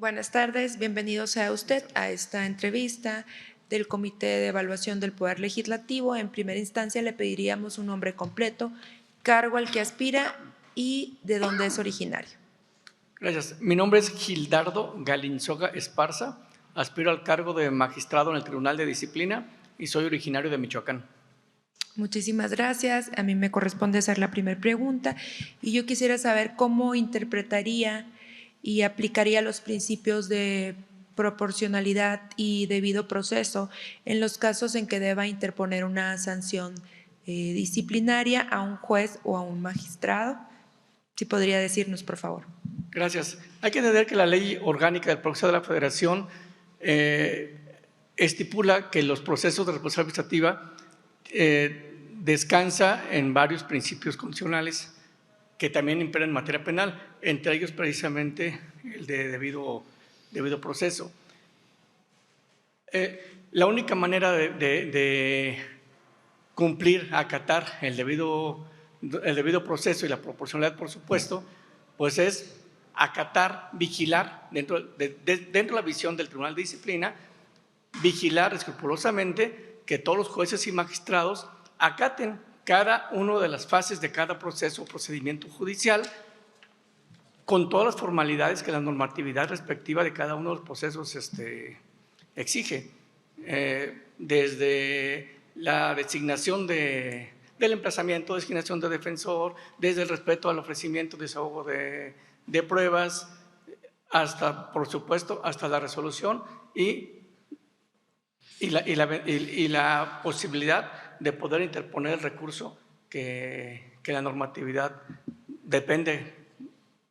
Buenas tardes, bienvenido sea usted a esta entrevista del Comité de Evaluación del Poder Legislativo. En primera instancia le pediríamos un nombre completo, cargo al que aspira y de dónde es originario. Gracias. Mi nombre es Gildardo Galinzoga Esparza, aspiro al cargo de magistrado en el Tribunal de Disciplina y soy originario de Michoacán. Muchísimas gracias. A mí me corresponde hacer la primera pregunta y yo quisiera saber cómo interpretaría y aplicaría los principios de proporcionalidad y debido proceso en los casos en que deba interponer una sanción disciplinaria a un juez o a un magistrado. Si podría decirnos, por favor. Gracias. Hay que entender que la Ley Orgánica del Proceso de la Federación estipula que los procesos de responsabilidad administrativa descansa en varios principios constitucionales que también imperan en materia penal, entre ellos precisamente el de debido proceso. La única manera de cumplir, acatar el debido proceso y la proporcionalidad, por supuesto, pues es acatar, vigilar, dentro de la visión del Tribunal de Disciplina, vigilar escrupulosamente que todos los jueces y magistrados acaten cada una de las fases de cada proceso o procedimiento judicial con todas las formalidades que la normatividad respectiva de cada uno de los procesos exige, desde la designación del emplazamiento, designación de defensor, desde el respeto al ofrecimiento de desahogo de pruebas, hasta, por supuesto, hasta la resolución y la posibilidad de poder interponer el recurso que la normatividad depende,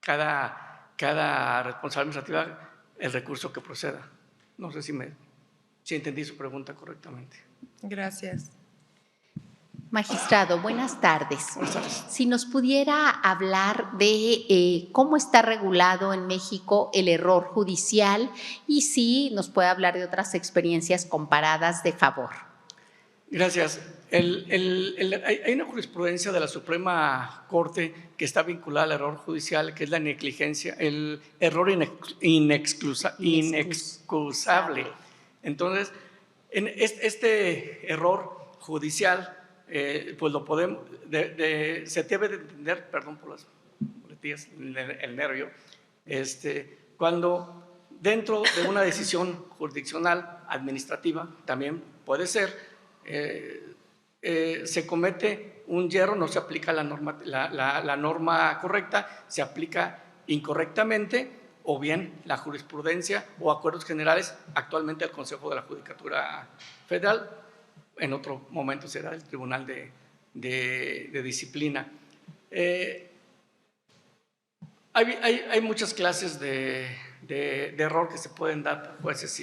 cada responsable administrativa, el recurso que proceda. No sé si entendí su pregunta correctamente. Gracias. Magistrado, buenas tardes. Buenas tardes. Si nos pudiera hablar de cómo está regulado en México el error judicial y si nos puede hablar de otras experiencias comparadas de favor. Gracias. Hay una jurisprudencia de la Suprema Corte que está vinculada al error judicial, que es la negligencia, el error inexcusable. Entonces, en este error judicial, pues lo podemos, se debe de entender, perdón por las boletillas, el nervio, cuando dentro de una decisión jurisdiccional administrativa, también puede ser, se comete un yerro, no se aplica la norma correcta, se aplica incorrectamente, o bien la jurisprudencia o acuerdos generales, actualmente el Consejo de la Judicatura Federal, en otro momento será el Tribunal de Disciplina. Hay muchas clases de error que se pueden dar por jueces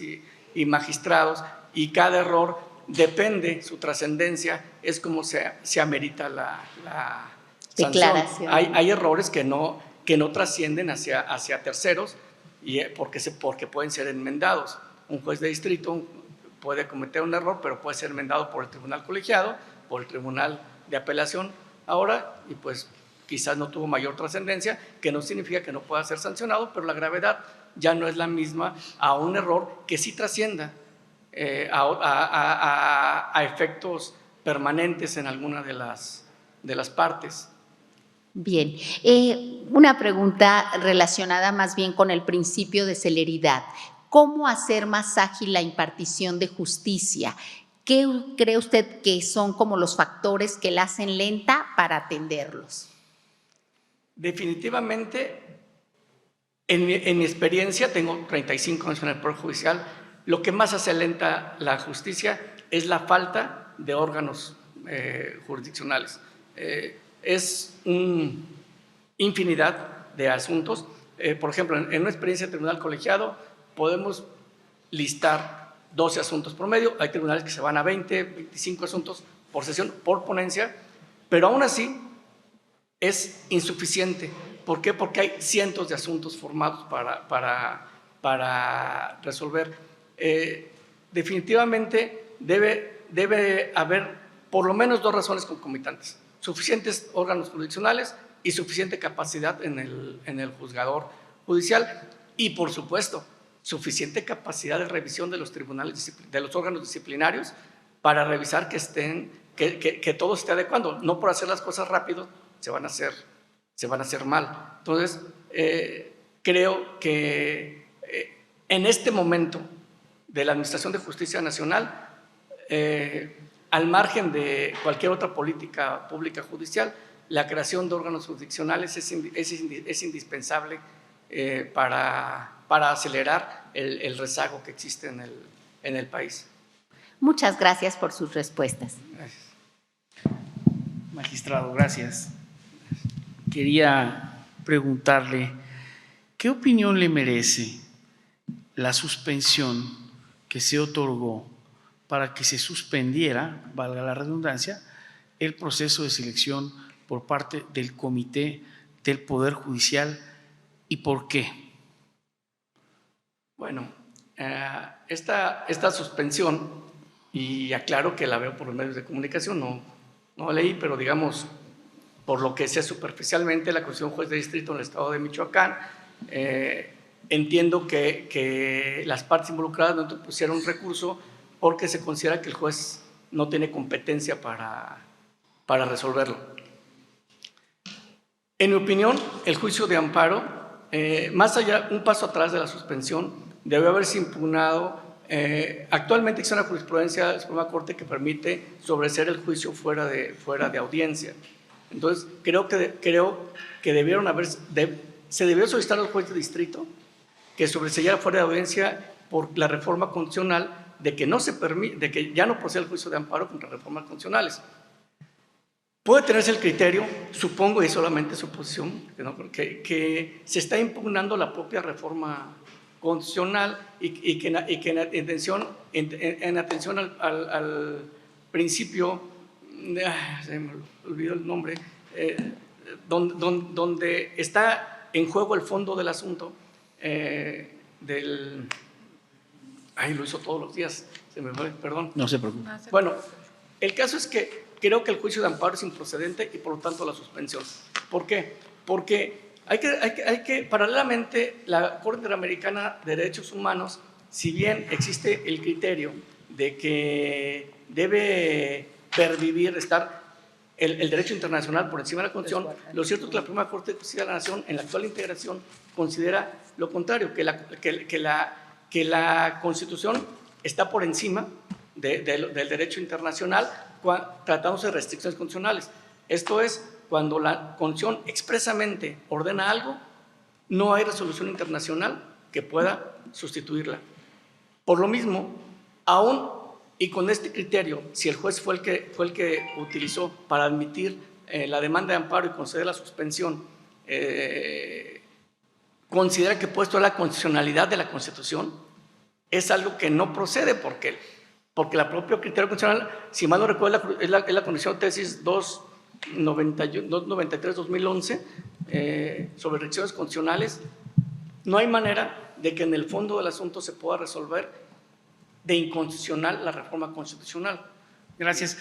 y magistrados, y cada error depende, su trascendencia es como se amerita la sanción. Hay errores que no trascienden hacia terceros porque pueden ser enmendados. Un juez de distrito puede cometer un error, pero puede ser enmendado por el tribunal colegiado, por el tribunal de apelación ahora, y pues quizás no tuvo mayor trascendencia, que no significa que no pueda ser sancionado, pero la gravedad ya no es la misma a un error que sí trascienda a efectos permanentes en alguna de las partes. Bien, una pregunta relacionada más bien con el principio de celeridad. ¿Cómo hacer más ágil la impartición de justicia? ¿Qué cree usted que son como los factores que la hacen lenta para atenderlos? Definitivamente, en mi experiencia, tengo 35 años en el Poder Judicial, lo que más hace lenta la justicia es la falta de órganos jurisdiccionales. Es una infinidad de asuntos. Por ejemplo, en una experiencia de tribunal colegiado podemos listar 12 asuntos promedio. Hay tribunales que se van a 20, 25 asuntos por sesión, por ponencia, pero aún así es insuficiente. ¿Por qué? Porque hay cientos de asuntos formados para resolver. Definitivamente debe haber por lo menos dos razones concomitantes: suficientes órganos jurisdiccionales y suficiente capacidad en el juzgador judicial. Y por supuesto, suficiente capacidad de revisión de los tribunales, de los órganos disciplinarios para revisar que todo esté adecuado. No por hacer las cosas rápido se van a hacer mal. Entonces, creo que en este momento de la Administración de Justicia Nacional, al margen de cualquier otra política pública judicial, la creación de órganos jurisdiccionales es indispensable para acelerar el rezago que existe en el país. Muchas gracias por sus respuestas. Gracias. Magistrado, gracias. Quería preguntarle, ¿qué opinión le merece la suspensión que se otorgó para que se suspendiera, valga la redundancia, el proceso de selección por parte del Comité del Poder Judicial y por qué? Bueno, esta suspensión, y aclaro que la veo por los medios de comunicación, no leí, pero digamos, por lo que sé superficialmente, la Comisión Juez de Distrito en el estado de Michoacán, entiendo que las partes involucradas no pusieron recurso porque se considera que el juez no tiene competencia para resolverlo. En mi opinión, el juicio de amparo, más allá, un paso atrás de la suspensión, debe haberse impugnado. Actualmente existe una jurisprudencia de la Suprema Corte que permite sobreseer el juicio fuera de audiencia. Entonces, creo que se debió solicitar al juez de distrito que sobreseyera fuera de audiencia por la reforma constitucional de que ya no procede el juicio de amparo contra reformas constitucionales. Puede tenerse el criterio, supongo, y solamente suposición, que se está impugnando la propia reforma constitucional y que en atención al principio, se me olvidó el nombre, donde está en juego el fondo del asunto lo hizo todos los días, se me fue, perdón. No se preocupe. Bueno, el caso es que creo que el juicio de amparo es improcedente y por lo tanto la suspensión. ¿Por qué? Porque hay que paralelamente, la Corte Interamericana de Derechos Humanos, si bien existe el criterio de que debe estar el derecho internacional por encima de la Constitución, lo cierto es que la Primera Corte de Justicia de la Nación, en la actual integración, considera lo contrario, que la Constitución está por encima del derecho internacional, tratándose de restricciones constitucionales. Esto es, cuando la Constitución expresamente ordena algo, no hay resolución internacional que pueda sustituirla. Por lo mismo, aún y con este criterio, si el juez fue el que utilizó para admitir la demanda de amparo y conceder la suspensión, considera que puesto la constitucionalidad de la Constitución, es algo que no procede porque la propia criterio constitucional, si mal no recuerdo, es la Constitución Tesis 293-2011 sobre restricciones constitucionales. No hay manera de que en el fondo del asunto se pueda resolver de inconstitucional la reforma constitucional. Gracias.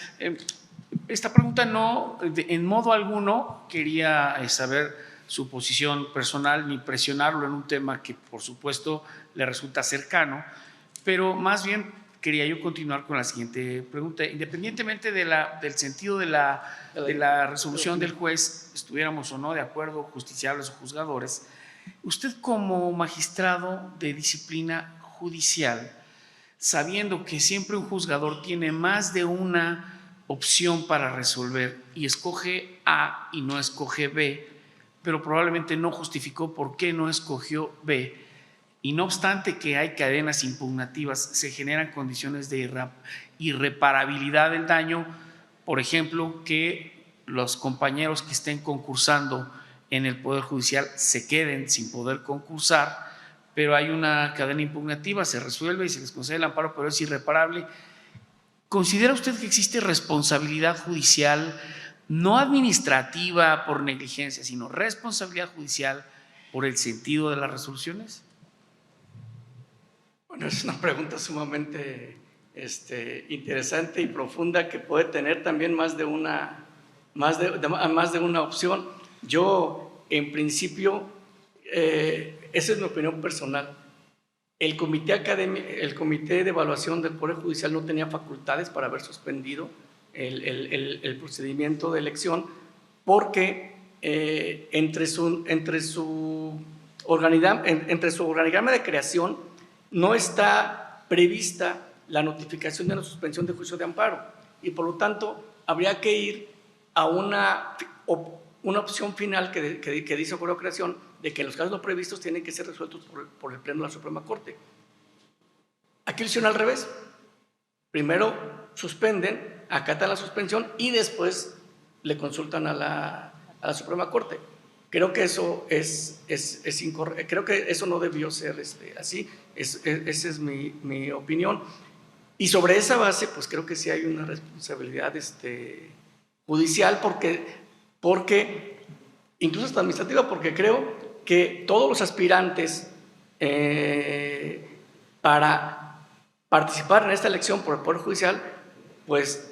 Esta pregunta no, en modo alguno, quería saber su posición personal ni presionarlo en un tema que por supuesto le resulta cercano, pero más bien quería yo continuar con la siguiente pregunta. Independientemente del sentido de la resolución del juez, estuviéramos o no de acuerdo, justiciables o juzgadores, usted como magistrado de disciplina judicial, sabiendo que siempre un juzgador tiene más de una opción para resolver y escoge A y no escoge B, pero probablemente no justificó por qué no escogió B, y no obstante que hay cadenas impugnativas, se generan condiciones de irreparabilidad del daño, por ejemplo, que los compañeros que estén concursando en el Poder Judicial se queden sin poder concursar, pero hay una cadena impugnativa, se resuelve y se les concede el amparo, pero es irreparable. ¿Considera usted que existe responsabilidad judicial, no administrativa por negligencia, sino responsabilidad judicial por el sentido de las resoluciones? Bueno, es una pregunta sumamente interesante y profunda que puede tener también más de una opción. Yo, en principio, esa es mi opinión personal. el comité de evaluación del Poder Judicial no tenía facultades para haber suspendido el procedimiento de elección, porque entre su organigrama de creación no está prevista la notificación de la suspensión de juicio de amparo, y por lo tanto habría que ir a una opción final que dice acuerdo de creación, de que los casos no previstos tienen que ser resueltos por el Pleno de la Suprema Corte. Aquí lo hicieron al revés. Primero suspenden, acatan la suspensión y después le consultan a la Suprema Corte. Creo que eso es incorrecto. Creo que eso no debió ser así. Esa es mi opinión. Y sobre esa base, pues creo que sí hay una responsabilidad judicial, porque incluso hasta administrativa, porque creo que todos los aspirantes para participar en esta elección por el Poder Judicial, pues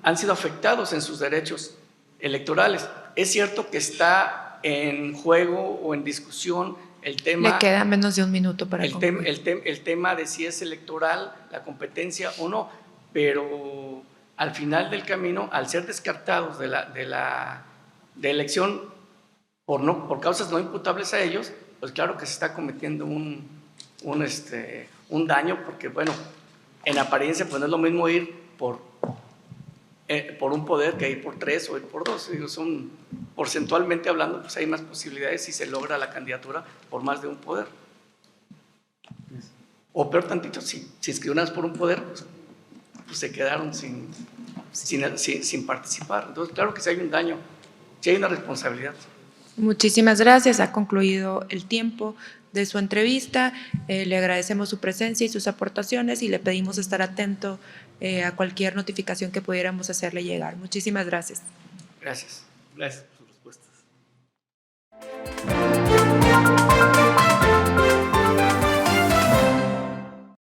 han sido afectados en sus derechos electorales. Es cierto que está en juego o en discusión el tema… Le queda menos de un minuto para concluir. El tema de si es electoral la competencia o no, pero al final del camino, al ser descartados de la elección por causas no imputables a ellos, pues claro que se está cometiendo un daño, porque bueno, en apariencia pues no es lo mismo ir por un poder que ir por 3 o ir por 2. Porcentualmente hablando, pues hay más posibilidades si se logra la candidatura por más de un poder. O peor tantito, si inscribieron por un poder, pues se quedaron sin participar. Entonces, claro que sí hay un daño, sí hay una responsabilidad. Muchísimas gracias. Ha concluido el tiempo de su entrevista. Le agradecemos su presencia y sus aportaciones y le pedimos estar atento a cualquier notificación que pudiéramos hacerle llegar. Muchísimas gracias. Gracias. Gracias por sus respuestas.